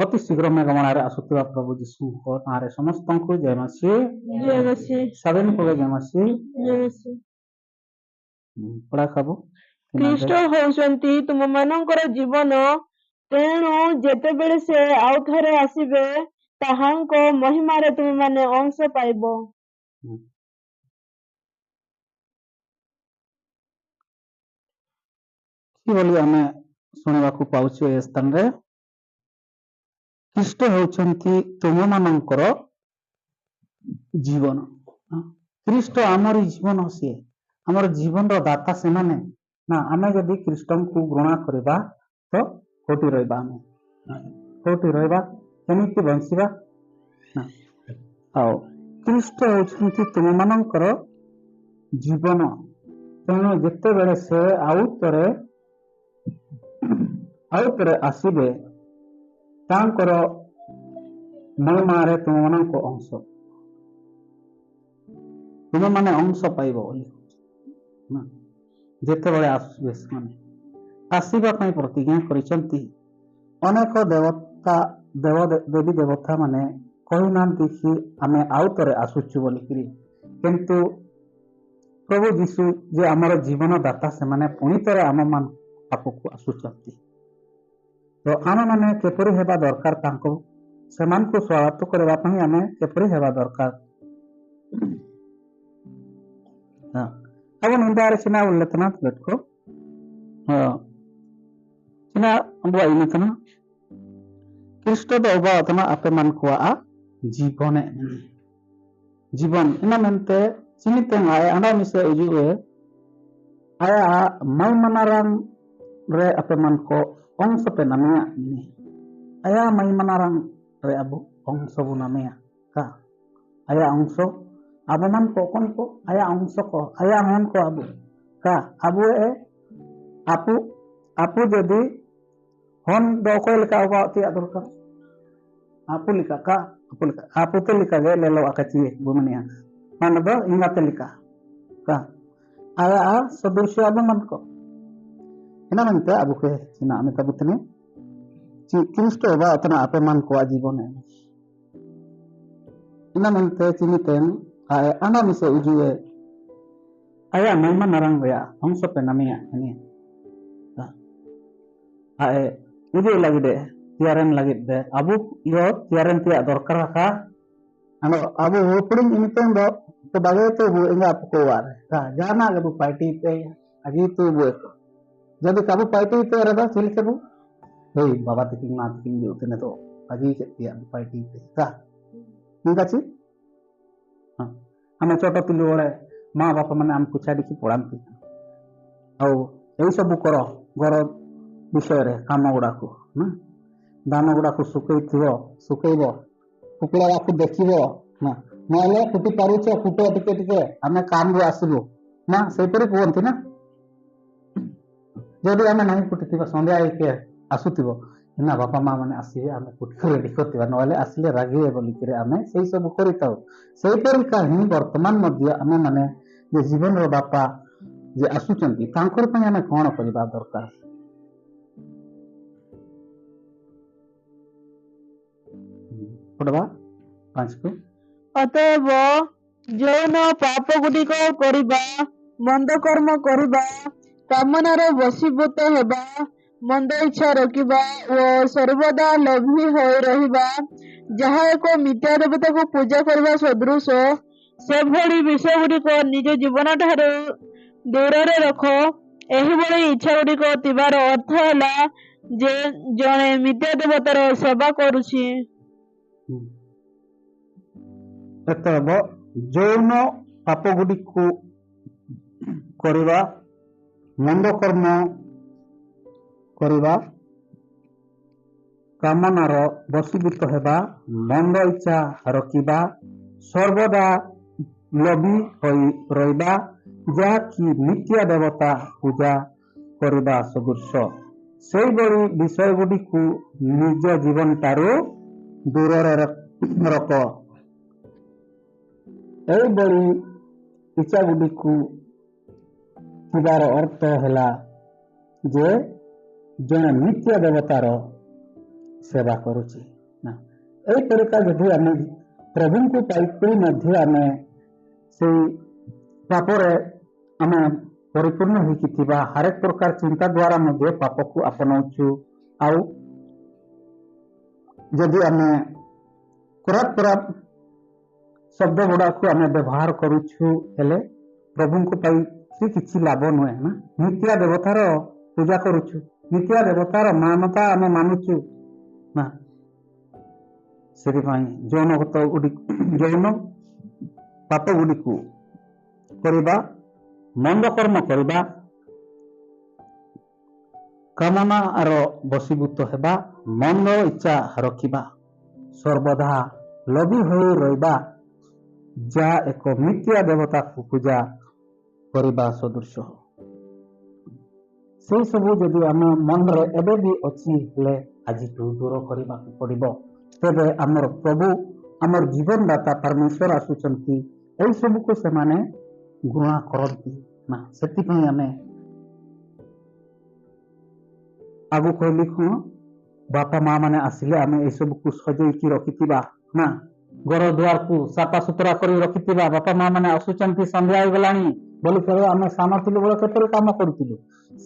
ଅତି ଶୀଘ୍ର ମେଘମାଳାରେ ଆସୁଥିବା ପ୍ରଭୁ ଯୀଶୁଙ୍କ ନାଁରେ ସମସ୍ତଙ୍କୁ ଜୟ ମସିହ। ସ୍ୱାଧୀନ କଲେ ଜୟ ମସିହ। ପଢା ଖାବୁ ଖ୍ରୀଷ୍ଟ ହେଉଛନ୍ତି ତୁମମାନଙ୍କର ଜୀବନ, ତେଣୁ ଯେତେବେଳେ ସେ ଆଉ ଥରେ ଆସିବେ ତାହାଙ୍କ ମହିମାରେ ତୁମେମାନେ ଅଂଶ ପାଇବ। ବୋଲି ଆମେ ଶୁଣିବାକୁ ପାଉଛୁ ଏ ସ୍ଥାନରେ, ଖ୍ରୀଷ୍ଟ ହେଉଛନ୍ତି ତୁମମାନଙ୍କର ଜୀବନ। ଖ୍ରୀଷ୍ଟ ଆମରି ଜୀବନ, ସିଏ ଆମର ଜୀବନର ଦାତା। ସେମାନେ ନା ଆମେ ଯଦି ଖ୍ରୀଷ୍ଟଙ୍କୁ ଘୃଣା କରିବା ତ କୋଉଠି ରହିବା? ଆମେ କୋଉଠି ରହିବା? କେମିତି ବଞ୍ଚିବା? ଆଉ ଖ୍ରୀଷ୍ଟ ହେଉଛନ୍ତି ତୁମମାନଙ୍କର ଜୀବନ, ତେଣୁ ଯେତେବେଳେ ସେ ଆଉ ଥରେ ଆସିବେ ତାଙ୍କର ମହିମାରେ ତୁମେମାନେ ଅଂଶ ପାଇବ ବୋଲି ଯେତେବେଳେ ଆସିବେ ସେମାନେ ଆସିବା ପାଇଁ ପ୍ରତିଜ୍ଞା କରିଛନ୍ତି। ଅନେକ ଦେବୀ ଦେବତା ମାନେ କହିନାହାନ୍ତି କି ଆମେ ଆଉ ଥରେ ଆସୁଛୁ ବୋଲିକିରି, କିନ୍ତୁ ପ୍ରଭୁ ଯୀଶୁ ଯେ ଆମର ଜୀବନ ଦାତା, ସେମାନେ ପୁଣି ଥରେ ଆମ ପାଖକୁ ଆସୁଛନ୍ତି। ତ ଆମେ ମାନେ କିପରି ହେବା ଦରକାର? ସେମାନଙ୍କୁ ସ୍ୱାଗତ କରିବା ପାଇଁ ଆମେ କିପରି ହେବା ଦରକାର? ಅವನು ಹಿಂದಾರ ಚಿನ್ನ ಉಳ್ಳತನ ತಿಳ್ಕೊ ಚಿನ್ನ ಅಂಬುವ ಇನ್ನತನ ଖ୍ରୀଷ୍ଟଦ ଅବାତନ ଆପେ ମାନଙ୍କୁ ଜୀବନ ina mente siniteng ay anda mise ujue aya mai manarang re ape manko ongso pe namanya ini aya mai manarang re abu ongso bu namanya ka aya ongso abu man ko kon ko aya ongso ko aya man ko abu ka abu apu jadi hon do ko lika ba ti adurka apu lika ka apu te lika ge lelo akachi bumania mana ba ingat lika ka aya sodursi abu man ko ina mente abu ke sina ame tabutne ci Kristo ba atana ape man ko ajibone ina mente ciniten aya ana mise ujue aya mama narang ya ongso pe namanya ini ae ujue lagi deh tiaren lagi deh abu yo tiaren tiak dorkar ka ano abu puding ini do sebagai tu bu enggak pukawar ka jana ke bu party pe agi tu bu jadi kamu party pe ada silik bu hei baba tiking na tiking ju tene to agi ke tiak party pe ka enggak sih ଆମେ ଛୋଟ ଥିଲୁ ବେଳେ ମା ବାପା ମାନେ ଆମକୁ ଛାଡ଼ିକି ପଳାନ୍ତି। ଆଉ ଏଇ ସବୁ କର ଘର ବିଷୟରେ କାମ ଗୁଡାକୁ ଧାନ ଗୁଡାକୁ ଶୁକେଇବ କୁକୁଡ଼ାକୁ ଦେଖିବ ନା ନହେଲେ ଫୁଟି ପାରୁଛ ଫୁଟ ଟିକେ ଆମେ କାମରୁ ଆସିବୁ ନା ସେଇପରି କୁହନ୍ତି ନା। ଯଦି ଆମେ ନାହିଁ ଫୁଟିଥିବା ସନ୍ଧ୍ୟା ହେଇକି ଆସୁଥିବ ନା ବାପା ମା ମାନେ ଆସିବେ ଆମେ ଫୁଟିକୁ ରେଡି କରିଥିବା, ନହେଲେ ଆସିଲେ ରାଗିବେ ବୋଲିକିରି ଆମେ ସେଇ ସବୁ କରିଥାଉ। ସେଇପରି ହିଁ ବର୍ତ୍ତମାନ ମଧ୍ୟ ଆମେ ମାନେ ଯେ ଜୀବନର ବାପା ଯେ ଆସୁଛନ୍ତି ତାଙ୍କର ପାଇଁ ଆମେ କଣ କରିବା ଦରକାର? ଅତଏବ ଯୌନ ପାପ ଗୁଡିକ କରିବା, ମନ୍ଦ କର୍ମ କରିବା, କାମନାରେ ବଶୀଭୂତ ହେବା, ମନ୍ଦ ଇଚ୍ଛା ରଖିବା ଓ ସର୍ବଦା ଲୋଭୀ ହୋଇ ରହିବା, ଯାହା ଏକ ମିଥ୍ୟା ଦେବତାକୁ ପୂଜା କରିବା ସଦୃଶ, ସେଭଳି ବିଷୟ ଗୁଡିକ ନିଜ ଜୀବନ ଠାରୁ ଦୂରରେ ରଖ। ଏହିଭଳି ଇଚ୍ଛା ଗୁଡିକ ଥିବାର ଅର୍ଥ ହେଲା ଯେ ଜଣେ ମିଥ୍ୟା ଦେବତାର ସେବା କରୁଛି। ଅତଏବ ଯୌନ ପାପ ଗୁଡ଼ିକୁ କରିବା, ମନ୍ଦ କର୍ମ କରିବା, କାମନାର ବଶୀଭୂତ ହେବା, ମନ୍ଦ ଇଚ୍ଛା ରଖିବା, ସର୍ବଦା ଲୋଭୀ ହୋଇ ରହିବା, ଯାହାକି ମିଥ୍ୟା ଦେବତା ପୂଜା କରିବା ସଦୃଶ, ସେଇଭଳି ବିଷୟ ଗୁଡ଼ିକୁ ନିଜ ଜୀବନ ଠାରୁ ଦୂରରେ ରଖ। ଏହିଭଳି ଇଚ୍ଛା ଗୁଡ଼ିକୁ ଥିବାର ଅର୍ଥ ହେଲା ଯେ ଜଣେ ମିଥ୍ୟା ଦେବତାର ସେବା କରୁଛି। ଏହିପରିକା ଯଦି ଆମେ ପ୍ରଭୁଙ୍କୁ ପାଇକରି ମଧ୍ୟ ଆମେ ସେଇ ପାପରେ ଆମେ ପରିପୂର୍ଣ୍ଣ ହେଇକି ଥିବା ହରେକ ପ୍ରକାର ଚିନ୍ତା ଦ୍ୱାରା ମଧ୍ୟ ପାପକୁ ଆପଣାଉଛୁ। ଆଉ ଯଦି ଆମେ ଖରାପ ଶବ୍ଦ ଗୁଡ଼ାକୁ ଆମେ ବ୍ୟବହାର କରୁଛୁ ହେଲେ ପ୍ରଭୁଙ୍କ ପାଇଁ କିଛି ଲାଭ ନୁହେଁ ନା। ମିଥ୍ୟା ଦେବତାର ପୂଜା କରୁଛୁ, ମିଥ୍ୟା ଦେବତାର ମାନ୍ୟତା ଆମେ ମାନୁଛୁ ନା। ସେଥିପାଇଁ ଯୌନ ପାପ ଗୁଡ଼ିକୁ କରିବା, ମନ୍ଦ କର୍ମ କରିବା, କାମନାର ବଶୀଭୂତ ହେବା, ମନ୍ଦ ଇଚ୍ଛା ରଖିବା, ସର୍ବଦା ଲୋଭୀ ହୋଇ ରହିବା, ଯାହା ଏକ ମିଥ୍ୟା ଦେବତାକୁ ପୂଜା କରିବା ସଦୃଶ। ସେଇ ସବୁ ଯଦି ଆମ ମନରେ ଏବେ ବି ଅଛି ହେଲେ ଆଜିଠୁ ଦୂର କରିବାକୁ ପଡ଼ିବ। ତେବେ ଆମର ପ୍ରଭୁ, ଆମର ଜୀବନଦାତା ପରମେଶ୍ୱର ଆସୁଛନ୍ତି, ଏହି ସବୁକୁ ସେମାନେ ଘୃଣା କରନ୍ତି ନା। ସେଥିପାଇଁ ଆମେ ଆଗକୁ କହିଲି କଣ, ବାପା ମା ମାନେ ଆସିଲେ ଆମେ ଏସବୁକୁ ସଜେଇକି ରଖିଥିବା ନା, ଘର ଦୁଆରକୁ ସଫା ସୁତରା କରି ରଖିଥିବା। ବାପା ମା ମାନେ ଆସୁଛନ୍ତି, ସନ୍ଧ୍ୟା ହେଇଗଲାଣି ବୋଲି କହି ଆମେ ସାନ ଥିଲୁ ବେଳେ କେତେ କାମ କରୁଥିଲୁ,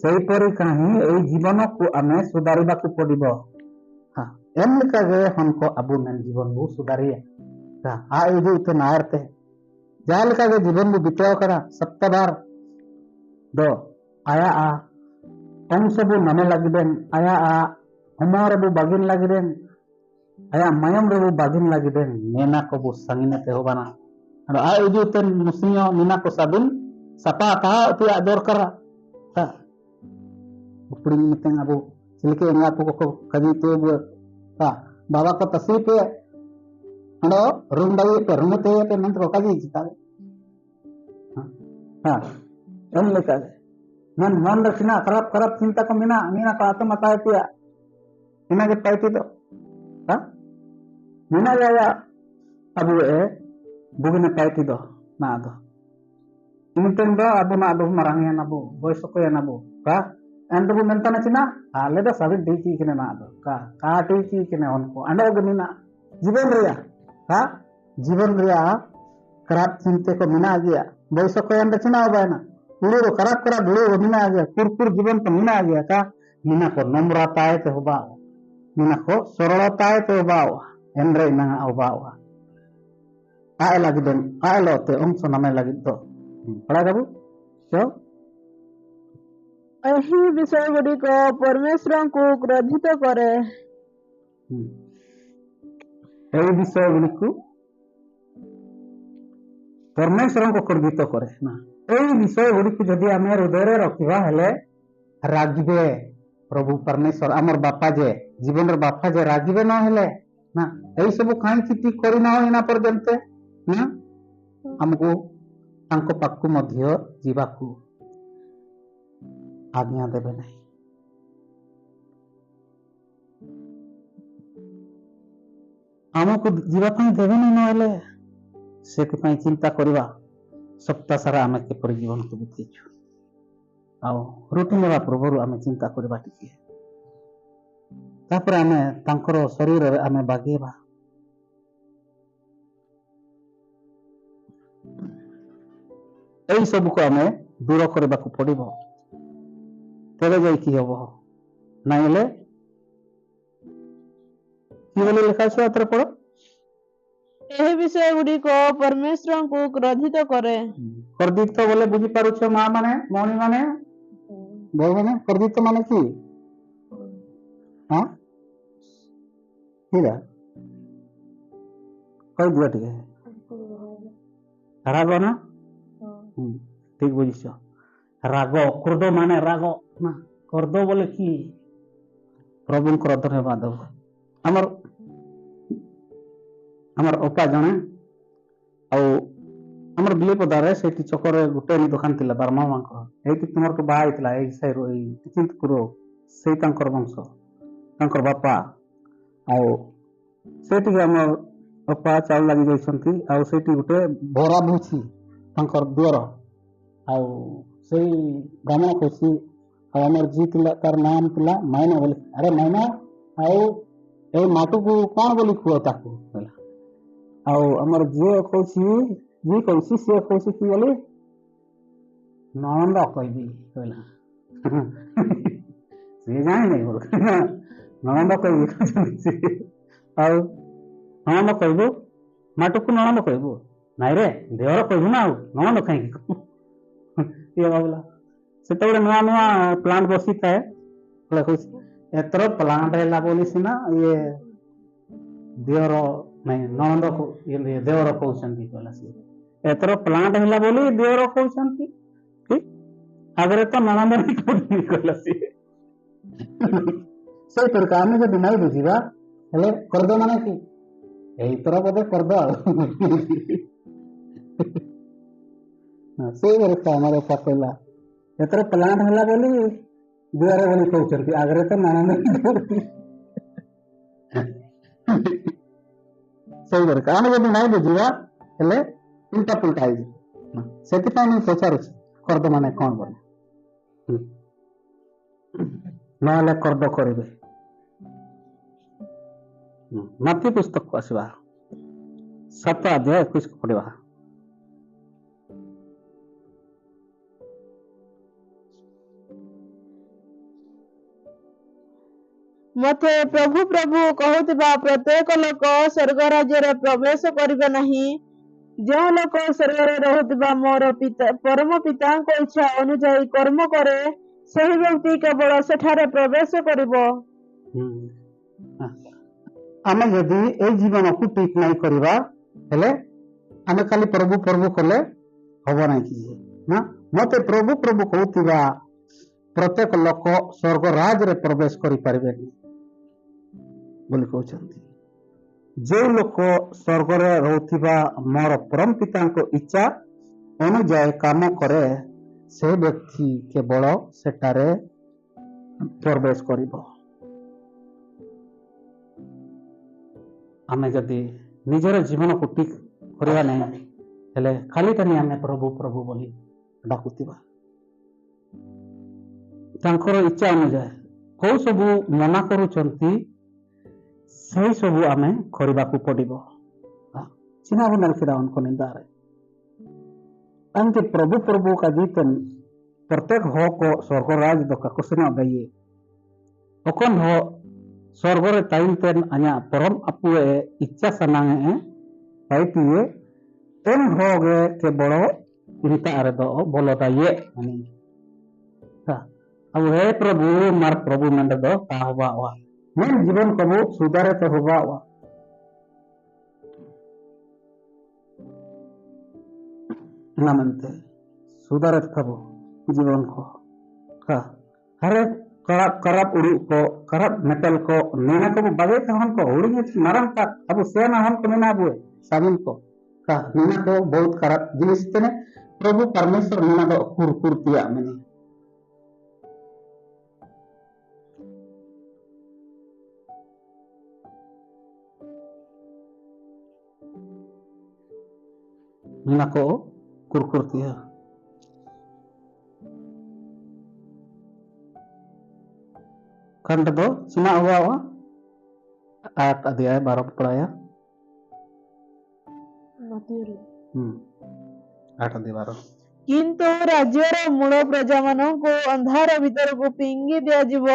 ସେହିପରି କାହିଁ ଏଇ ଜୀବନକୁ ଆମେ ସୁଧାରିବାକୁ ପଡ଼ିବ। ଏମିକା ଯେ हमको अब मैं जीवन को सुधारिए ये जो इतने नारते जाल का जे जीवन को बिताव करा सप्ताह दो आया हम सब नमे लगिदेन आया हमारे वो बागिन लगिदेन आया मयम रे वो बागिन लगिदेन नेना को वो संगीने ते हो बना ये जो इतने मुस्लिम नीना को साबुन सपा था तो आदर करा था उपड़ी मितें अब सिलके इंगा को कभी तो बाबा को तस्वीर पे हलो रूम डाली पे रूम ते मंत्र का दी जीता एम लेका मन मन रखना खराब चिंता को मीना मीना को आत्मा ताए पिया मीना के पाइती तो मीना जाया अब बुगिने पाइती दो ना दो इनटेन दो अब ना दो मरांगिया ना बो बॉयस को या ना बो का एंड वो मेंटा ना चिना आले दा सभी डी की ना दो का टी की ना उनको अंडो गमीना जीवन रिया जीवन रिया खराब चिंते को मीना आ गया बॉयस को या चिना हो ना उड़ो रो खराब बुड़ो वो मीना आ गया कुरकुर जीवन को मीना आ गया का मीना को नम्रता है तो होबा मीना को सरलता है तो होबा एंड्रे ना होबा आए लगी देन आए लोते अंश नमे लगी तो पढ़ा बाबू क्यों ଏହି ବିଷୟ ଗୁଡ଼ିକ ପରମେଶ୍ୱରଙ୍କୁ କ୍ରୋଧିତ କରେ। ଏହି ବିଷୟ ଗୁଡ଼ିକୁ ପରମେଶ୍ୱରଙ୍କୁ କ୍ରୋଧିତ କରେ ନା। ଏହି ବିଷୟ ଗୁଡ଼ିକୁ ଯଦି ଆମେ ହୃଦୟରେ ରଖିବା ହେଲେ ରାଗିବେ ପ୍ରଭୁ ପରମେଶ୍ୱର ଆମର ବାପା ଯେ ଜୀବନର ବାପା ଯେ ରାଗିବେ ନ ହେଲେ ନା। ଏହି ସବୁ କାହିଁକି କରିନା ଏନା ପର୍ଯ୍ୟନ୍ତ ନା ଆମକୁ ତାଙ୍କ ପାଖକୁ ମଧ୍ୟ ଯିବାକୁ आज्ञा देवे नहीं। आमको जीवाई देवे नहीं नहले से चिंता करवा सप्ताह सारा आम केपर जीवन को बीतु रुटीन होगा पूर्व आम चिंता करवा टिके आम शरीर आम बागेबा यही सब को आम दूर करने को पड़ो तेरे जाइकी हम ना लिखा है पढ़ ଏହି ବିଷୟ ଗୁଡ଼ିକ ପରମେଶ୍ୱରଙ୍କୁ କ୍ରୋଧିତ କରେ। କ୍ରୋଧିତ ବୋଲେ ବୁଝି ପାରୁଛ ମା ମାନେ ଭଉଣୀ ମାନେ ଭାଇ ମାନେ କ୍ରୋଧିତ ମାନେ କି କହିଦିଅ ଟିକେ ରାଗ ନା ଠିକ ବୁଝିଛ राग क्रोध माने राग ना क्रोध बोले कि प्रभु क्रोध ने बाधव हमर अपा जने आमर बिलेपदारे से चक्कर गोटे दुकान थिला बारमा मांक एठी तुमर को बाहा हितला एई साइरो एई चिंतपुर से तांकर वंश तांकर बापा सेठी हमर अपा चाउल लागि जाइसंती सेठी गोटे भरा बुछि तांकर दुआर से ब्राह्मण खुशी आमर जी तार नाम थिला मैना बोले अरे मैना ଏ ମାଟକୁ କଣ ବୋଲି କୁହ ତାକୁ କହିଲା। ଆଉ ଆମର ଯିଏ କହୁଛି ସିଏ କହୁଛି କି ବୋଲି ନଣନ୍ଦ କହିବି କହିଲା। ସିଏ ଜାଣିନି ନଣନ୍ଦ କହିବି ଆଉ ନଣନ୍ଦ କହିବୁ ମାଟକୁ ନଣନ୍ଦ କହିବୁ ନାଇଁ ରେ ଦେହର କହିବୁ ନା ଆଉ ନଣନ୍ଦ କାହିଁକି ଇଏ ଭାବିଲା। ସେତେବେଳେ ନୂଆ ନୂଆ ପ୍ଲାଣ୍ଟ ବସିଥାଏ କହୁଛି ଏଥର ପ୍ଲାଣ୍ଟ ହେଲା ବୋଲି ସିନା ଇଏ ଦେହର ନାଇଁ ନଣନ୍ଦ ଦେହର କହୁଛନ୍ତି କହିଲା ସିଏ। ଏଥର ପ୍ଲାଣ୍ଟ ହେଲା ବୋଲି ଦେହର କହୁଛନ୍ତି ଆଗରେ ତ ନଣନ୍ଦ କହିଲା ସିଏ। ସେଇଥରକ ଆମେ ଯଦି ନାଇଁ ବୁଝିବା ହେଲେ କରିଦ ମାନେ କି ଏଇଥର ବୋଧେ କରିଦ ଆଉ ସେଇଥରକ ଆମର କହିଲା ଏଥର ପ୍ଲାଣ୍ଟ ହେଲା ବୋଲି ଦୁଆର ବୋଲି କହୁଛନ୍ତି ଆଗରେ ତ ନଣନ୍ଦ ସେଇଥରକ ଆମେ ଯଦି ନାଇଁ ବୁଝିବା ହେଲେ ଉଲ୍ଟା ପୁଲ୍ଟା ହେଇଯିବ। ସେଥିପାଇଁ ମୁଁ ପଚାରୁଛି କର୍ଦ ମାନେ କଣ ବୋଲି ନହେଲେ କର୍ଦ କରିବେ। ମାଥ୍ୟୁ ପୁସ୍ତକକୁ ଆସିବା 7 ଅଧ୍ୟାୟ 21 ପଢିବା। ମତେ ପ୍ରଭୁ ପ୍ରଭୁ କହୁଥିବା ପ୍ରତ୍ୟେକ ଲୋକ ସ୍ୱର୍ଗ ରାଜ୍ୟରେ ପ୍ରବେଶ କରିବେ ନାହିଁ। ଯେଉଁ ଲୋକ ସ୍ୱର୍ଗରେ ରହୁଥିବା ମୋର ପରମ ପିତାଙ୍କ ଇଚ୍ଛା ଅନୁଯାୟୀ କର୍ମ କରେ ସେହି ବ୍ୟକ୍ତି କେବଳ ସେଠାରେ ପ୍ରବେଶ କରିବ। ଆମେ ଯଦି ଏଇ ଜୀବନକୁ ଠିକ ନାହିଁ କରିବା ହେଲେ ଆମେ ଖାଲି ପ୍ରଭୁ ପ୍ରଭୁ କଲେ ହବ ନାହିଁ ନା। ମତେ ପ୍ରଭୁ ପ୍ରଭୁ କହୁଥିବା ପ୍ରତ୍ୟେକ ଲୋକ ସ୍ୱର୍ଗ ରାଜ୍ୟରେ ପ୍ରବେଶ କରିପାରିବେନି ବୋଲି କହୁଛନ୍ତି। ଯେଉଁ ଲୋକ ସ୍ୱର୍ଗରେ ରହୁଥିବା ମୋର ପରମ ପିତାଙ୍କ ଇଚ୍ଛା ଅନୁଯାୟୀ କାମ କରେ ସେ ବ୍ୟକ୍ତି କେବଳ ସେଠାରେ ପ୍ରବେଶ କରିବ। ଆମେ ଯଦି ନିଜର ଜୀବନକୁ ଠିକ କରିବା ନାହିଁ ହେଲେ ଖାଲିଟାନି ଆମେ ପ୍ରଭୁ ପ୍ରଭୁ ବୋଲି ଡାକୁଥିବା। ତାଙ୍କର ଇଚ୍ଛା ଅନୁଯାୟୀ କୋଉ ସବୁ ମନା କରୁଛନ୍ତି ସେହି ସବୁ ଆମେ କରିବାକୁ ପଡିବ। चिन्हाबुनार फिरा उनको निंदा रहे अंके प्रभु प्रभु का जीतन प्रत्येक हो को स्वर्गराज दो का कुछ ना गई ओकन हो स्वर्गरे ताइलतेन अन्या परम अपुए इच्छा सनांगे ताइतिए एन होगे के बड़ो इनता अरे दो बोलो ताइए अब हे प्रभु मार प्रभु मंडे दो का हुआ हुआ मैं जीवन कबू सुधारे तो हुआ हुआ नामंते सुधारत कबू जीवन को का हरे करप उड़ी को करप मेटल को नेना को बगे हम को उड़ी नरम का अब सेना हम को नेना बुए साबिन को का नेना को बहुत करप जिनिस तने प्रभु परमेश्वर नेना को कुरतिया मैंने नेना को कुरकुरतिया खंड दो चिना हुआ 8 अध्याय 12 पढ़ाया 8 अध्याय 12 କିନ୍ତୁ ରାଜ୍ୟର ମୂଳ ପ୍ରଜାମାନଙ୍କୁ ଅନ୍ଧାର ଭିତରକୁ ଫିଙ୍ଗି ଦିଆଯିବ।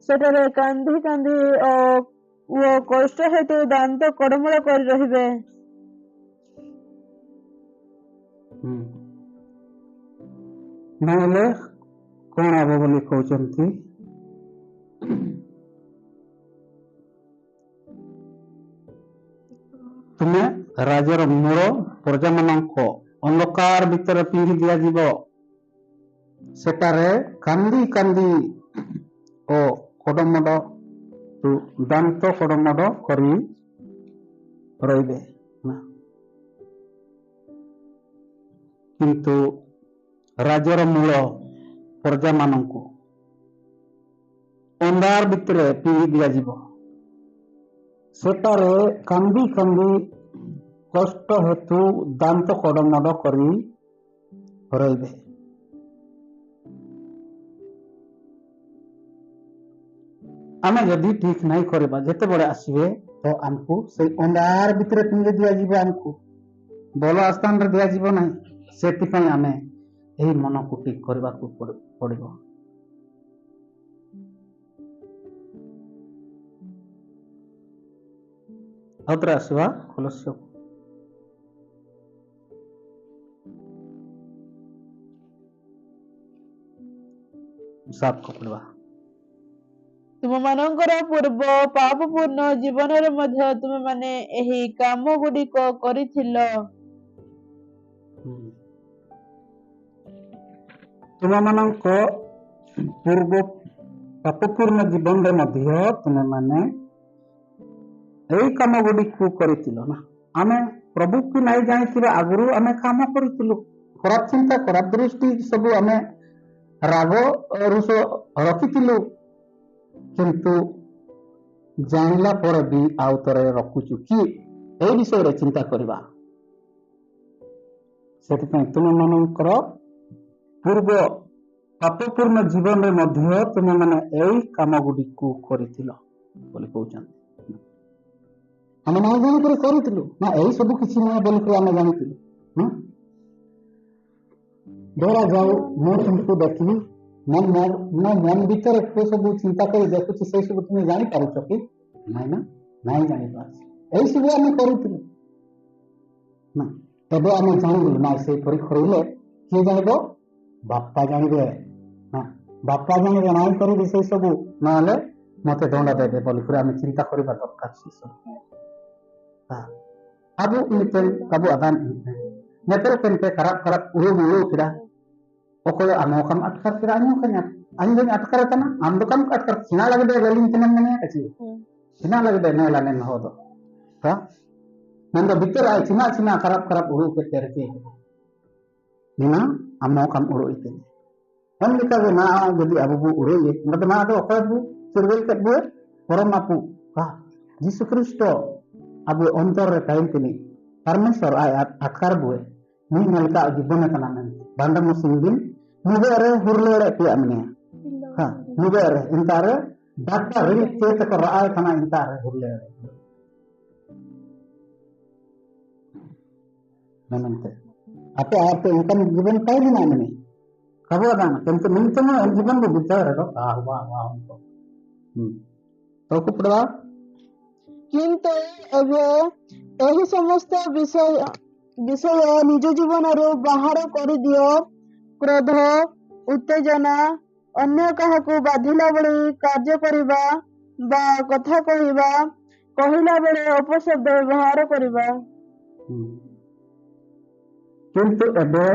ସେଠାରେ କାନ୍ଦି କାନ୍ଦି ଓ କଷ୍ଟ ହେତୁ ଦାନ୍ତ କଡ଼ମଳ କରି ରହିବେ। ନହେଲେ କଣ ହବ ବୋଲି କହୁଛନ୍ତି ତୁମେ ରାଜ୍ୟର ମୂଳ ପ୍ରଜାମାନଙ୍କ ଅନ୍ଧକାର ଭିତରେ ପିଙ୍ଗି ଦିଆଯିବ। ସେଠାରେ କାନ୍ଦି କାନ୍ଦି ଓ କଡ଼ମଡ଼ ଦାନ୍ତ କଡ଼ମଡ଼ କରି ରହିବେ କିନ୍ତୁ ରାଜ୍ୟର ମୂଳ ପ୍ରଜାମାନଙ୍କୁ ଅନ୍ଧାର ଭିତରେ ପିଙ୍ଗି ଦିଆଯିବ। ସେଠାରେ କାନ୍ଦି କାନ୍ଦି କଷ୍ଟ ହେତୁ ଦାନ୍ତ କଡ଼ମଡ଼ କରି ରହିବେ। ଆମେ ଯଦି ଠିକ ନାଇଁ କରିବା ଯେତେବେଳେ ଆସିବେ ତ ଆମକୁ ସେଇ ଅନ୍ଧାର ଭିତରେ ପୁଣି ଦିଆଯିବ, ଆମକୁ ଭଲ ସ୍ଥାନରେ ଦିଆଯିବ ନାହିଁ। ସେଥିପାଇଁ ଆମେ ଏହି ମନକୁ ଠିକ କରିବାକୁ ପଡିବ। ଆଉ ଥରେ ଆସିବା କଲୋସ୍ୟ ସାତକୁ ପଢିବା। ତୁମମାନଙ୍କର ପୂର୍ବ ପାପପୂର୍ଣ୍ଣ ଜୀବନରେ ମଧ୍ୟ ତୁମେମାନେ ଏହି କାମ ଗୁଡ଼ିକ କରିଥିଲ। ତୁମମାନଙ୍କ ପୂର୍ବ ପାପପୂର୍ଣ୍ଣ ଜୀବନରେ ମଧ୍ୟ ତୁମେମାନେ ଏଇ କାମ ଗୁଡ଼ିକୁ କରିଥିଲ ନା। ଆମେ ପ୍ରଭୁକୁ ନାଇଁ ଜାଣିଥିବା ଆଗରୁ ଆମେ କାମ କରିଥିଲୁ, ଖରାପ ଚିନ୍ତା ଖରାପ ଦୃଷ୍ଟି ସବୁ ଆମେ ରାଗ ରୁଷ ରଖିଥିଲୁ, କିନ୍ତୁ ଜାଣିଲା ପରେ ବି ଆଉ ଥରେ ରଖୁଛୁ କି ଏଇ ବିଷୟରେ ଚିନ୍ତା କରିବା। ସେଥିପାଇଁ ତୁମମାନଙ୍କର ପୂର୍ବ ପାପପୂର୍ଣ୍ଣ ଜୀବନରେ ମଧ୍ୟ ତୁମେମାନେ ଏଇ କାମ ଗୁଡ଼ିକୁ କରିଥିଲ ବୋଲି କହୁଛନ୍ତି। ଆମେ ନାଇଁ ଜାଣିକରି କରିଥିଲୁ ନା, ଏଇ ସବୁ କିଛି ନୁହେଁ ବୋଲିକରି ଆମେ ଜାଣିଥିଲୁ। ଧରା ଯାଉ ମୁଁ ତୁମକୁ ଦେଖିବି, ମୋ ମନ ଭିତରେ ସେ ସବୁ ଚିନ୍ତା କରି ଦେଖୁଛି, ସେଇ ସବୁ ତୁମେ ଜାଣିପାରୁଛ କି? ନାଇଁ ନା, ନାଇଁ ଜାଣିପାରୁଛି। ଏଇ ସବୁ ଆମେ କରୁଥିଲୁ ନା, ଏବେ ଆମେ ଜାଣିଲୁ ନା ସେଇପରି କରିଲେ କିଏ ଜାଣିବ? ବାପା ଜାଣିବେ ନା, ବାପା ଜାଣିବେ ନାଇଁ କରିବି ସେଇ ସବୁ, ନହେଲେ ମତେ ଦଣ୍ଡ ଦେବେ ବୋଲିକରି ଆମେ ଚିନ୍ତା କରିବା ଦରକାର। ସେ ସବୁ abu intel kabu adan netel kente karap ulu kira okole amo kam atkar kira anyo kanya anyo atkar tana amdo kam atkar sina lagi de leling tenan mane aci sina lagi de nela nen hodo ta nando bitter ai sina karap ulu ke terke nina amo kam ulu itu kan kita na jadi abu ulu ye ngada na do okole bu survey ket bu orang apu Yesus Kristo abu ontor kain kini Parmesor ayat akar bue ni nalika jibona kanamen banda musingbin nubere hurlere pia mene nubere intare data ri ceta ko raay kana intare hurlere nanante apa ingkan jibon kain ni mene kabodan tentu mintumo jibon bu bicara ro wa to ku pradha କିନ୍ତୁ ଏବେ ଏହି ସମସ୍ତ ବିଷୟ ନିଜ ଜୀବନରୁ ବାହାର କରିଦିଅ। କ୍ରୋଧ, ଉତ୍ତେଜନା, ଅନ୍ୟ କାହାକୁ ବାଧିଲା ଭଳି କାର୍ଯ୍ୟ କରିବା ବା କଥା କହିଲା ବେଳେ ଅପଶବ୍ଦ ବ୍ୟବହାର କରିବା। କିନ୍ତୁ ଏବେ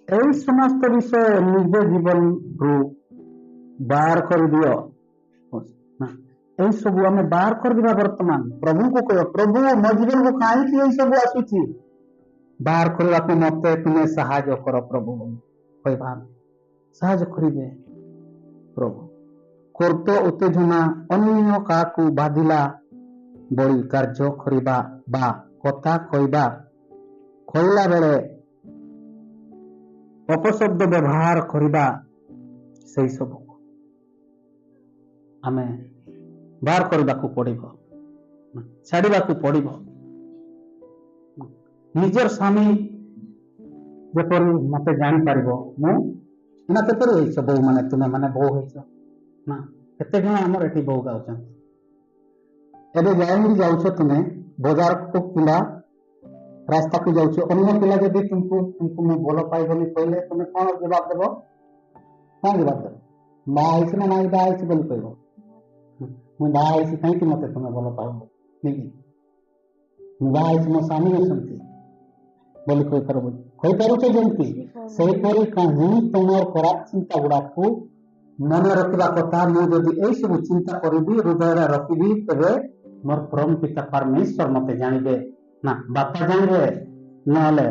ଏଇ ସମସ୍ତ ବିଷୟ ନିଜ ଜୀବନରୁ ବାହାର କରିଦିଅ। ଏଇ ସବୁ ଆମେ ବାହାର କରିଦିବା ବର୍ତ୍ତମାନ ପ୍ରଭୁଙ୍କୁ କହିବ, ପ୍ରଭୁ ମୋ ଜୀବନକୁ କାହିଁକି ଏଇ ସବୁ ଆସୁଛି, ବାହାର କରିବାକୁ ମତେ ତୁମେ ସାହାଯ୍ୟ କର ପ୍ରଭୁ କହିବା। ସାହାଯ୍ୟ କରିବେ ପ୍ରଭୁ। କ୍ରୋଧ, ଉତ୍ତେଜନା, ଅନ୍ୟ କାହାକୁ ବାଧିଲା ଭଳି କାର୍ଯ୍ୟ କରିବା ବା କଥା କହିଲା ବେଳେ ଅପଶବ୍ଦ ବ୍ୟବହାର କରିବା, ସେଇ ସବୁ ଆମେ ବାହାର କରିବାକୁ ପଡିବ, ଛାଡିବାକୁ ପଡିବ। ନିଜର ସ୍ୱାମୀ ଯେପରି ମତେ ଜାଣିପାରିବ, ମୁଁ ନା କେପରି ହେଇଛ ବୋଉ ମାନେ, ତୁମେ ମାନେ ବୋଉ ହେଇଛ ନା, କେତେ ଜଣ ଆମର ଏଠି ବୋଉ ଗାଉଛନ୍ତି। ଏବେ ଯାଉଛ ତୁମେ ବଜାରକୁ କିମ୍ବା ରାସ୍ତାକୁ ଯାଉଛ, ଅନ୍ୟ ପିଲା ଯଦି ତୁମକୁ ମୁଁ ଭଲ ପାଇବନି କହିଲେ ତୁମେ କଣ ଜବାବ ଦେବ? କଣ ଜବାବ ଦେବ? ବାହା ହେଇଛି ନା ନାଇଁ ବାହା ହେଇଛି ବୋଲି କହିବ। ମୁଁ ବାହା ହେଇଛି କାହିଁକି ମତେ ତୁମେ ଭଲ ପାଉନ, ମୁଁ ବାହା ହେଇଛି ମୋ ସ୍ୱାମୀ ଅଛନ୍ତି ବୋଲି କହିପାରୁଛ ଯେମିତି, ସେହିପରି କାହିଁ ତୁମର ଖରାପ ଚିନ୍ତା ଗୁଡାକୁ ମନେ ରଖିବା କଥା। ମୁଁ ଯଦି ଏଇ ସବୁ ଚିନ୍ତା କରିବି, ହୃଦୟରେ ରଖିବି, ତେବେ ମୋର ପରମ ପିତା ପରମେଶ୍ୱର ମତେ ଜାଣିବେ ନା, ବାପା ଜାଣିବେ। ନହେଲେ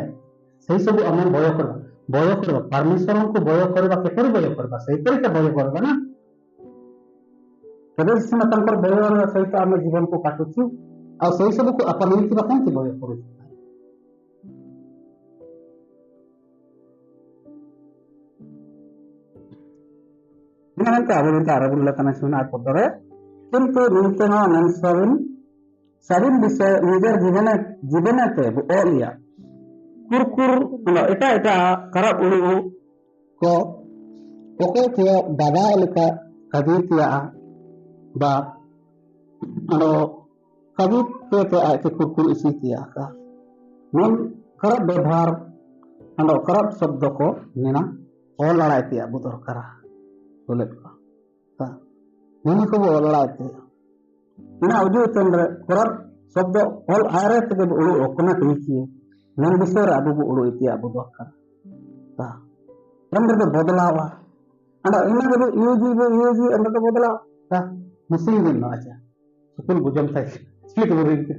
ସେଇ ସବୁ ଆମେ ଭୟ କରିବା ପରମେଶ୍ୱରଙ୍କୁ ଭୟ କରିବା। କିପରି ଭୟ କରିବା? ସେଇପରି ତ ଭୟ କରିବା ନା। ତେବେ ସିନା ତାଙ୍କର ଭୟର ସହିତ ଆମେ ଜୀବନକୁ କାଟୁଛୁ, ଆଉ ସେଇ ସବୁକୁ ଆପଣେଇଥିବା କାହିଁକି ଭୟ କରୁଛୁ? Nanti abu abu lekan nasional podore কিন্তু নিত্যন সাবিন বিষয় নিজের জীবনেতে অলিয়া কুরকুর এটা এটা karab ulu ko oke kaya dada elika kadit ya ba ano kadit ke ay ke kurkur isi tiya ka non karab ব্যবহার ano karab শব্দ ko nina o laray tiya budor kara ulit ko ta nini ko bo laray tiya ina uju tendre karab শব্দ ol ayre te ulu okona tiya nen bisor abu ulu tiya budor kara ta ಅಂದ್ರೆ ಬದಲಾವ ಅಂಡ ಇನ್ನೊಂದು UG ಅಂದ್ರೆ ಬದಲಾವ Muslim ದಿನ ಆಚೆ school ಗುಜಮ್ ತಾಯಿ sleet ಬರೀತಿ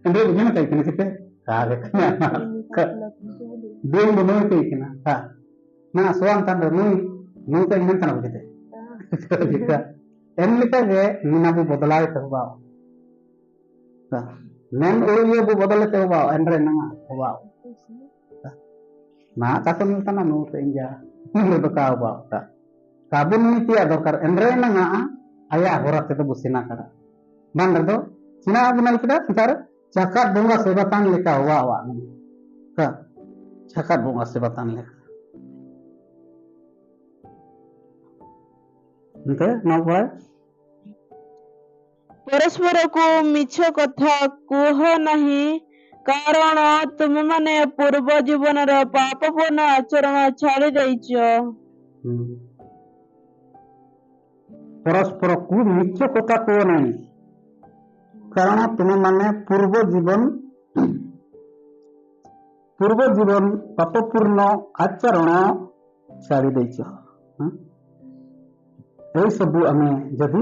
ಅಂದ್ರೆ ಗುಜಮ ತಾಯಿ ಕನಿಸಿತೆ ಕಾಗೆ ದೇವು ನೋಯ್ ಕೈಕಿನ ನಾ ಸೋ ಅಂತಂದ್ರೆ ನೋಯ್ ಕೈ ನಂತನ ಹೋಗಿದೆ ಎನ್ಲಿಕಾಗೆ ನೀನಾಬು ಬದಲಾಯಿತ ಹೋಬಾವ ನೆನ್ ಉಳಿಯಬು ಬದಲತೆ ಹೋಬಾವ ಅಂದ್ರೆ ನಮ್ಮ ಹೋಬಾವ nah kasem tanah nu sehingga lebih kau bawa kabun ni tiada dokar endre nanga ayah horat itu busina kara bandar do cina bunal kita ntar cakat bunga sebatan leka wa ka cakat bunga sebatan leka ente mau boleh ପରସ୍ପରକୁ ମିଛ କଥା କୁହ ନାହିଁ କାରଣ ତୁମେମାନେ ପୂର୍ବ ଜୀବନର ପାପପୂର୍ଣ୍ଣ ଆଚରଣ ଛାଡ଼ି ଦେଇଛ। ପରସ୍ପରକୁ ମିଛ କଥା କୁହ ନାହିଁ କାରଣ ତୁମେମାନେ ପୂର୍ବ ଜୀବନ ପାପପୂର୍ଣ୍ଣ ଆଚରଣ ଛାଡ଼ି ଦେଇଛ। ଏହି ସବୁ ଆମେ ଯଦି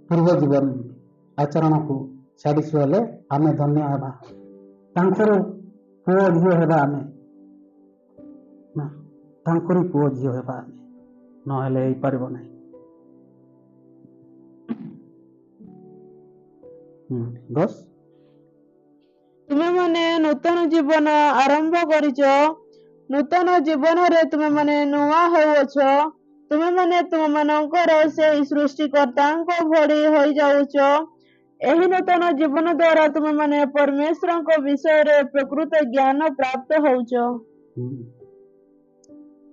ପୂର୍ବ ଜୀବନ ଆଚରଣକୁ ଛାଡ଼ିଛୁ ହେଲେ ଆମେ ଧନ୍ୟ ହେବା ତାଙ୍କର ପୁଅ ଝିଅ ହେବା ଆମେ ତାଙ୍କରି ପୁଅ ଝିଅ ହେବା ଆମେ ନହେଲେ ହେଇପାରିବ ନାହିଁ। ତୁମେମାନେ ନୂତନ ଜୀବନ ଆରମ୍ଭ କରିଛ ନୂତନ ଜୀବନରେ ତୁମେମାନେ ନୂଆ ହେଉଅଛ ତୁମେମାନେ ତୁମମାନଙ୍କର ସେହି ସୃଷ୍ଟିକର୍ତ୍ତାଙ୍କ ଭଳି ହୋଇଯାଉଛ। ଏହି ନୂତନ ଜୀବନ ଦ୍ୱାରା ତୁମେମାନେ ପରମେଶ୍ୱରଙ୍କ ବିଷୟରେ ପ୍ରକୃତ ଜ୍ଞାନ ପ୍ରାପ୍ତ ହେଉଛ।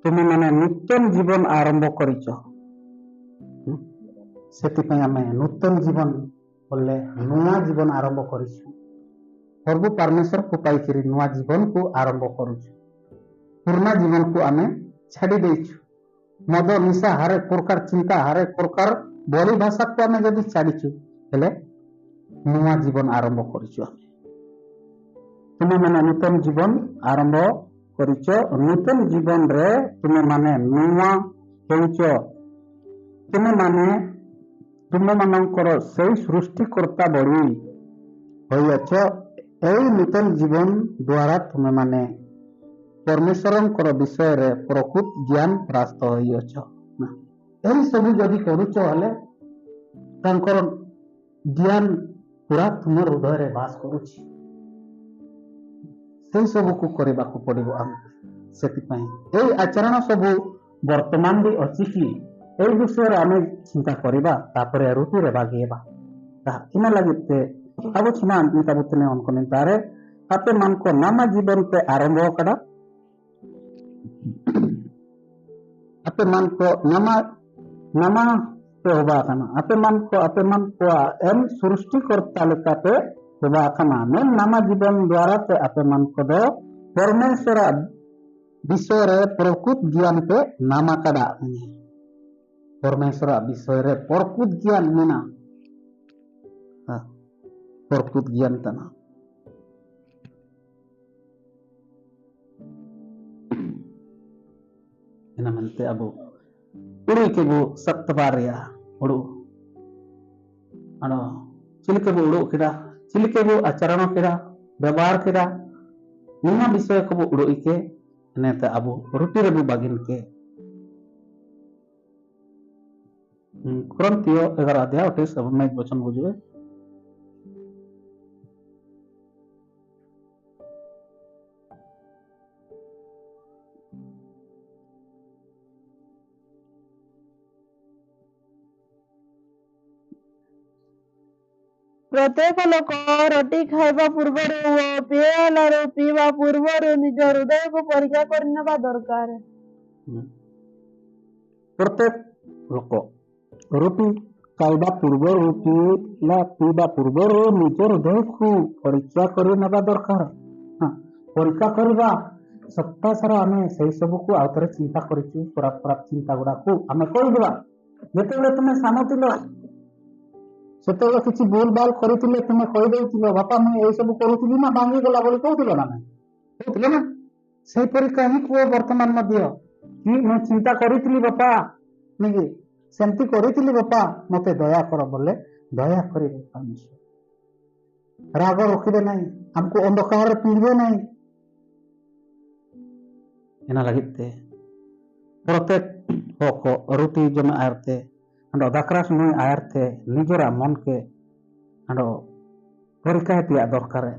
ତୁମେମାନେ ନୂତନ ଜୀବନ ଆରମ୍ଭ କରିଛ ସେଥିପାଇଁ ଆମେ ନୂତନ ଜୀବନ ବୋଲେ ନୂଆ ଜୀବନ ଆରମ୍ଭ କରିଛୁ ପ୍ରଭୁ ପରମେଶ୍ୱରକୁ ପାଇକିରି ନୂଆ ଜୀବନକୁ ଆରମ୍ଭ କରୁଛୁ। ପୁରୁଣା ଜୀବନକୁ ଆମେ ଛାଡ଼ି ଦେଇଛୁ। ମଦ ନିଶା ହରେକ ପ୍ରକାର ଚିନ୍ତା ହରେକ ପ୍ରକାର ବଳି ଭାଷାକୁ ଆମେ ଯଦି ଛାଡ଼ିଛୁ ହେଲେ ନୂଆ ଜୀବନ ଆରମ୍ଭ କରିଛୁ ଆମେ। ତୁମେମାନେ ନୂତନ ଜୀବନ ଆରମ୍ଭ କରିଛ ନୂତନ ଜୀବନରେ ତୁମେମାନେ ନୂଆ ହେଉଛ ତୁମମାନଙ୍କର ସେଇ ସୃଷ୍ଟିକର୍ତ୍ତା ଭଳି ହୋଇଅଛ। ଏହି ନୂତନ ଜୀବନ ଦ୍ୱାରା ତୁମେମାନେ ପରମେଶ୍ୱରଙ୍କର ବିଷୟରେ ପ୍ରକୃତ ଜ୍ଞାନ ପ୍ରାପ୍ତ ହୋଇଅଛ। ଏହି ସବୁ ଯଦି କରୁଛ ହେଲେ ତାଙ୍କର ଜ୍ଞାନ ପୁରା ତୁମ ହୃଦୟରେ ବାସ କରୁଛି। ସେଇ ସବୁକୁ କରିବାକୁ ପଡ଼ିବ ଆମକୁ। ସେଥିପାଇଁ ଏହି ଆଚରଣ ସବୁ ବର୍ତ୍ତମାନ ବି ଅଛି କି ଏହି ବିଷୟରେ ଆମେ ଚିନ୍ତା କରିବା ତାପରେ ରୁଟିରେ ବାଗେଇବା ଇନା ଲାଗିତେ अब छिना अंतिता बुतने उनको नितारे आपे मन को नामा जीवन पे आरंभ कड़ा आपे मन को नामा पे होबा कना आपे मन को एम सृष्टिकर्ता लेका पे होबा कना ने नामा जीवन द्वारा पे आपे मन को दो परमेश्वर विषय रे प्रकृत ज्ञान पे नामा कड़ा परमेश्वर विषय रे प्रकृत ज्ञान मीना प्रकृत ज्ञान तना ina mante abu uru ke bu saptabar ya uru ano cilike bu uru kira cilike bu acarano kira ব্যবহার kira nina বিষয় ko bu uru ike nete abu ruti rebu bagin ke Korintiyo 11 अध्याय 28 अब मैं वचन बुझे ପ୍ରତ୍ୟେକ ଲୋକ ରୁଟି ଖାଇବା ପୂର୍ବରୁ ଓ ପିଆଲାରୁ ପିଇବା ପୂର୍ବରୁ ନିଜ ହୃଦୟକୁ ପରୀକ୍ଷା କରିନେବା ଦରକାର। ପ୍ରତ୍ୟେକ ଲୋକ ରୁଟି ଖାଇବା ପୂର୍ବରୁ ପିଇବା ପୂର୍ବରୁ ନିଜ ହୃଦୟକୁ ପରୀକ୍ଷା କରି ନେବା ଦରକାର। ପରୀକ୍ଷା କରିବା ସପ୍ତାହ ସାରା ଆମେ ସେଇ ସବୁକୁ ଆଉ ଥରେ ଚିନ୍ତା କରିଛୁ। ଖରାପ ଚିନ୍ତା ଗୁଡାକୁ ଆମେ କହିଦେବା। ଯେତେବେଳେ ତୁମେ ସାନ ଥିଲ ସେତେବେଳେ କିଛି ଭୁଲ ଭାଲ କରିଥିଲେ ତୁମେ କହିଦେଉଥିଲ ବାପା ମୁଁ ଏଇ ସବୁ କରୁଥିଲି ନା ଭାଙ୍ଗିଗଲା ବୋଲି କହୁଥିଲ ନା ନାଇଁ? କହୁଥିଲ ନା? ସେଇପରି କାହିଁ କୁହ ବର୍ତ୍ତମାନ ମଧ୍ୟ କି ମୁଁ ଚିନ୍ତା କରିଥିଲି ବାପା ନାଇଁ ସେମିତି କରିଥିଲି ବାପା ମତେ ଦୟା କର ବୋଲେ ଦୟା କରିବେ ପରମେଶ୍ୱର। ରାଗ ରଖିବେ ନାହିଁ, ଆମକୁ ଅନ୍ଧକାରରେ ପିନ୍ଧିବେ ନାହିଁ। એના લાગીતે પ્રત્યેક હોકો રુટી જમે આયરતે અંડો દાકરાસ નઈ આયરતે ନିଜରା મનકે અંડો પરીક્ષા તિયા દરકારે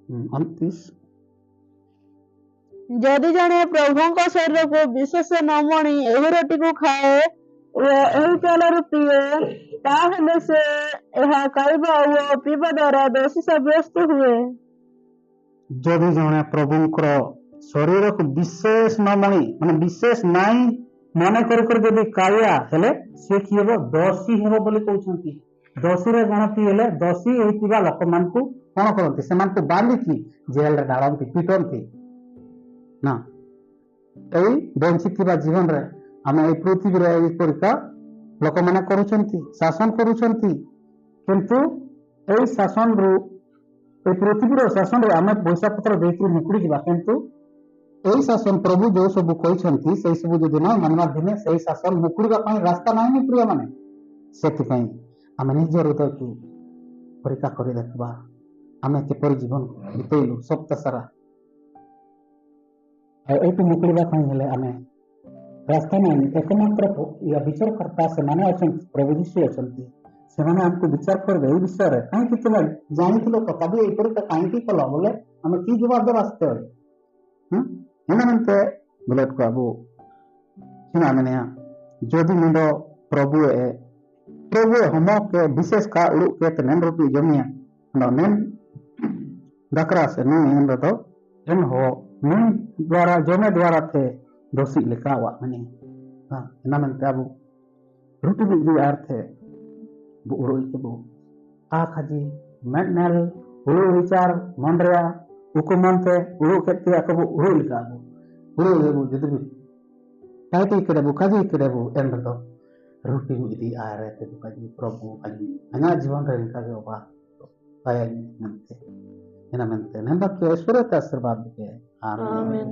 29 ଯଦି ଜଣେ ପ୍ରଭୁଙ୍କ ଶରୀରକୁ ବିଶେଷ ନ ମଣି ଏହି ରୁଟିକୁ ଖାଏ ଓ ଏହି ଚାଉଳରୁ ପିଏ, ତାହେଲେ ସେ ଏହା ଖାଇବା ଓ ପିଇବା ଦ୍ୱାରା ଦୋଷୀ ସାବ୍ୟସ୍ତ ହୁଏ। ଯଦି ଜଣେ ପ୍ରଭୁଙ୍କର ଶରୀରକୁ ବିଶେଷ ନ ମଣି ମାନେ ବିଶେଷ ନାଇଁ ମନେ କରି ଯଦି ଖାଇବା ହେଲେ ସେ କି ହେବ? ଦୋଷୀ ହେବ ବୋଲି କହୁଛନ୍ତି। ଦୋଷୀରେ ଗଣତି ହେଲେ ଦୋଷୀ ହେଇଥିବା ଲୋକମାନଙ୍କୁ କଣ କରନ୍ତି? ସେମାନଙ୍କୁ ବାନ୍ଧିକି ଜେଲରେ ଡାଳନ୍ତି, ପିଟନ୍ତି ନା। ଏଇ ବଞ୍ଚିଥିବା ଜୀବନରେ ଆମେ ଏଇ ପୃଥିବୀରେ ଏଇ ପରୀକ୍ଷା ଲୋକମାନେ କରୁଛନ୍ତି, ଶାସନ କରୁଛନ୍ତି। କିନ୍ତୁ ଏଇ ଶାସନରୁ ଏଇ ପୃଥିବୀର ଶାସନରେ ଆମେ ପଇସା ପତ୍ର ଦେଇକି ମୁକୁଡ଼ି ଯିବା। କିନ୍ତୁ ଏଇ ଶାସନ ପ୍ରଭୁ ଯୋଉ ସବୁ କହିଛନ୍ତି ସେଇ ସବୁ ଯଦି ନ ମାନିବା ଦିନେ ସେଇ ଶାସନ ମୁକୁଡ଼ିବା ପାଇଁ ରାସ୍ତା ନାହିଁ ପ୍ରିୟ ମାନେ। ସେଥିପାଇଁ ଆମେ ନିଜ ହୃଦୟକୁ ପରୀକ୍ଷା କରି ଦେଖିବା ଆମେ କିପରି ଜୀବନ ବିତେଇଲୁ ସପ୍ତାହ ସାରା। ଆଉ ଏଇଠୁ ମୁକୁଳିବା ପାଇଁ ହେଲେ ଆମେ ରାସ୍ତା ନାହିଁ। ଏକମାତ୍ର ବିଚାରକର୍ତ୍ତା ସେମାନେ ଅଛନ୍ତି, ପ୍ରଭୁ ଯୀଶୁ ଅଛନ୍ତି। ସେମାନେ ଆମକୁ ବିଚାର କରିବେ ଏଇ ବିଷୟରେ। କାହିଁକି ତୁମେ ଜାଣିଥିଲ ତଥାପି ଏଇ ପରୀକ୍ଷା କାହିଁକି କଲ ବୋଲେ ଆମେ କି ଜବାବ ଦେବା ସେତେବେଳେ? ଏମାନେ ବୋଲେ ପ୍ରଭୁ ସେମାନେ ଯଦି ମୁଣ୍ଡ ପ୍ରଭୁ हम के विशेष का उड़ू के तनेन रोटी जमिया नेन दकरा से नेन तो एन हो नेन द्वारा जमे द्वारा थे दोषी लिखा हुआ मनी एना मन ताबू रोटी भी अर्थे bu uru itu akaji menel uru विचार Mandariya हुकुमंते uru ketia ko uru lika uru lebu jadi bu kaiti kedebu kaji kedebu endo ruti bu idi are te bu kaji probu kaji ana जीवन रे kaji oba saya nanti ena mente nembak ke surata आशीर्वाद के आमीन।